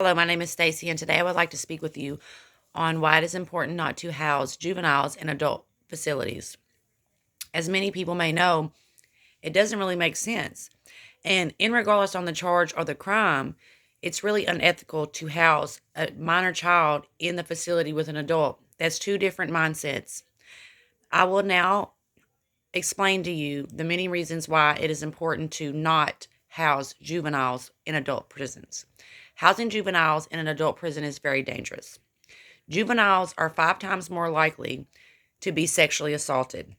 Hello, my name is Stacy, and today I would like to speak with you on why it is important not to house juveniles in adult facilities. As many people may know, it doesn't really make sense. And in regardless on the charge or the crime, it's really unethical to house a minor child in the facility with an adult. That's two different mindsets. I will now explain to you the many reasons why it is important to not house juveniles in adult prisons. Housing juveniles in an adult prison is very dangerous. Juveniles are 5 times more likely to be sexually assaulted.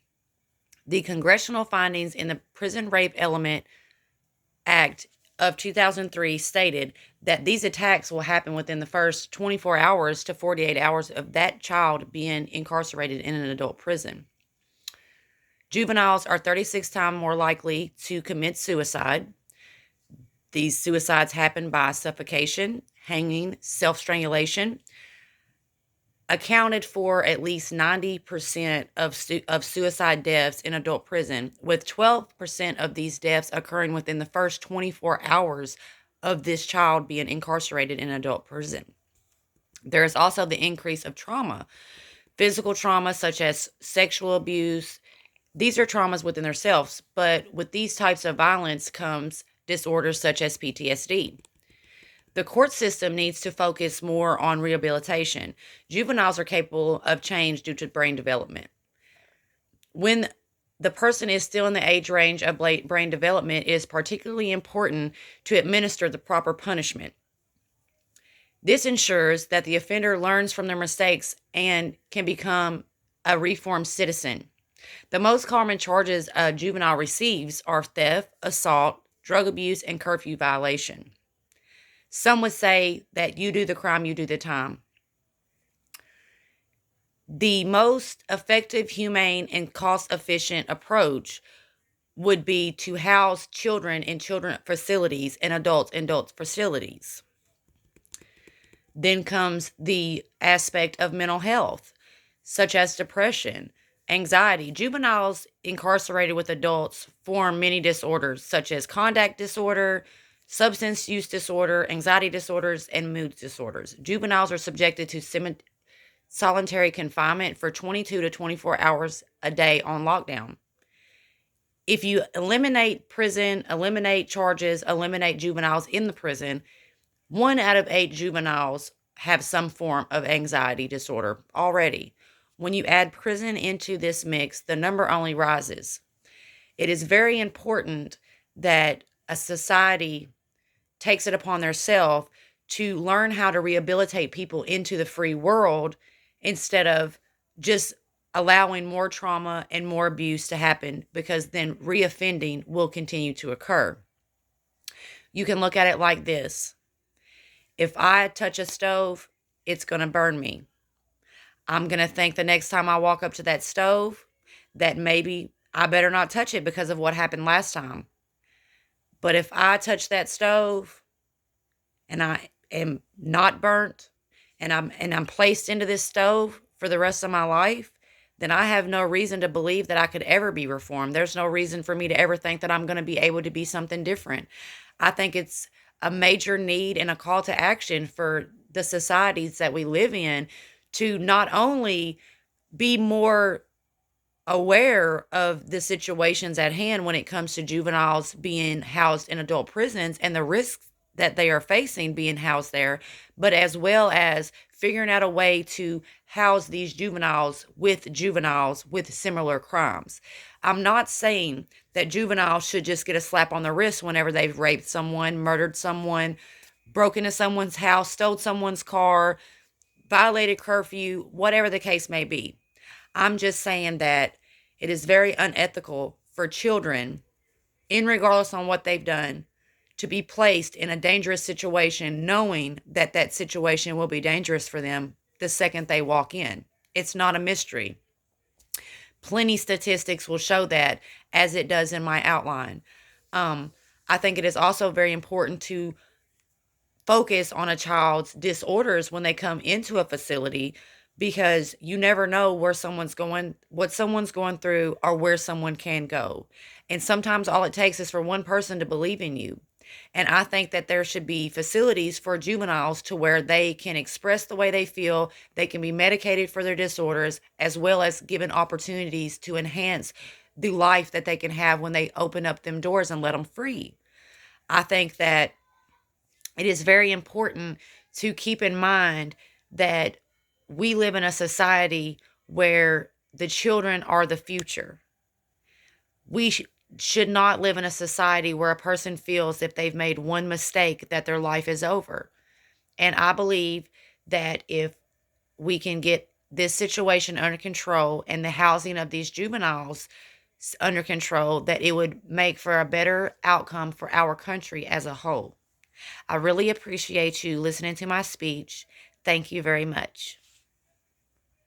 The congressional findings in the Prison Rape Element Act of 2003 stated that these attacks will happen within the first 24 hours to 48 hours of that child being incarcerated in an adult prison. Juveniles are 36 times more likely to commit suicide. These suicides happen by suffocation, hanging, self-strangulation. Accounted for at least 90% of suicide deaths in adult prison, with 12% of these deaths occurring within the first 24 hours of this child being incarcerated in adult prison. There is also the increase of trauma, physical trauma such as sexual abuse. These are traumas within themselves, but with these types of violence comes disorders such as PTSD. The court system needs to focus more on rehabilitation. Juveniles are capable of change due to brain development. When the person is still in the age range of brain development, it is particularly important to administer the proper punishment. This ensures that the offender learns from their mistakes and can become a reformed citizen. The most common charges a juvenile receives are theft, assault, drug abuse, and curfew violation. Some would say that you do the crime, you do the time. The most effective, humane, and cost-efficient approach would be to house children in children facilities and adults in adult facilities. Then comes the aspect of mental health, such as depression, anxiety. Juveniles incarcerated with adults form many disorders, such as conduct disorder, substance use disorder, anxiety disorders, and mood disorders. Juveniles are subjected to solitary confinement for 22 to 24 hours a day on lockdown. If you eliminate prison, eliminate charges, eliminate juveniles in the prison, 1 out of 8 juveniles have some form of anxiety disorder already. When you add prison into this mix, the number only rises. It is very important that a society takes it upon themselves to learn how to rehabilitate people into the free world instead of just allowing more trauma and more abuse to happen, because then reoffending will continue to occur. You can look at it like this. If I touch a stove, it's going to burn me. I'm going to think the next time I walk up to that stove that maybe I better not touch it because of what happened last time. But if I touch that stove and I am not burnt and I'm placed into this stove for the rest of my life, then I have no reason to believe that I could ever be reformed. There's no reason for me to ever think that I'm going to be able to be something different. I think it's a major need and a call to action for the societies that we live in to not only be more aware of the situations at hand when it comes to juveniles being housed in adult prisons and the risks that they are facing being housed there, but as well as figuring out a way to house these juveniles with similar crimes. I'm not saying that juveniles should just get a slap on the wrist whenever they've raped someone, murdered someone, broken into someone's house, stole someone's car, violated curfew, whatever the case may be. I'm just saying that it is very unethical for children, in regardless on what they've done, to be placed in a dangerous situation knowing that that situation will be dangerous for them the second they walk in. It's not a mystery. Plenty statistics will show that, as it does in my outline. I think it is also very important to focus on a child's disorders when they come into a facility, because you never know where someone's going, what someone's going through, or where someone can go. And sometimes all it takes is for one person to believe in you. And I think that there should be facilities for juveniles to where they can express the way they feel, they can be medicated for their disorders, as well as given opportunities to enhance the life that they can have when they open up them doors and let them free. I think that it is very important to keep in mind that we live in a society where the children are the future. We should not live in a society where a person feels if they've made one mistake that their life is over. And I believe that if we can get this situation under control and the housing of these juveniles under control, that it would make for a better outcome for our country as a whole. I really appreciate you listening to my speech. Thank you very much.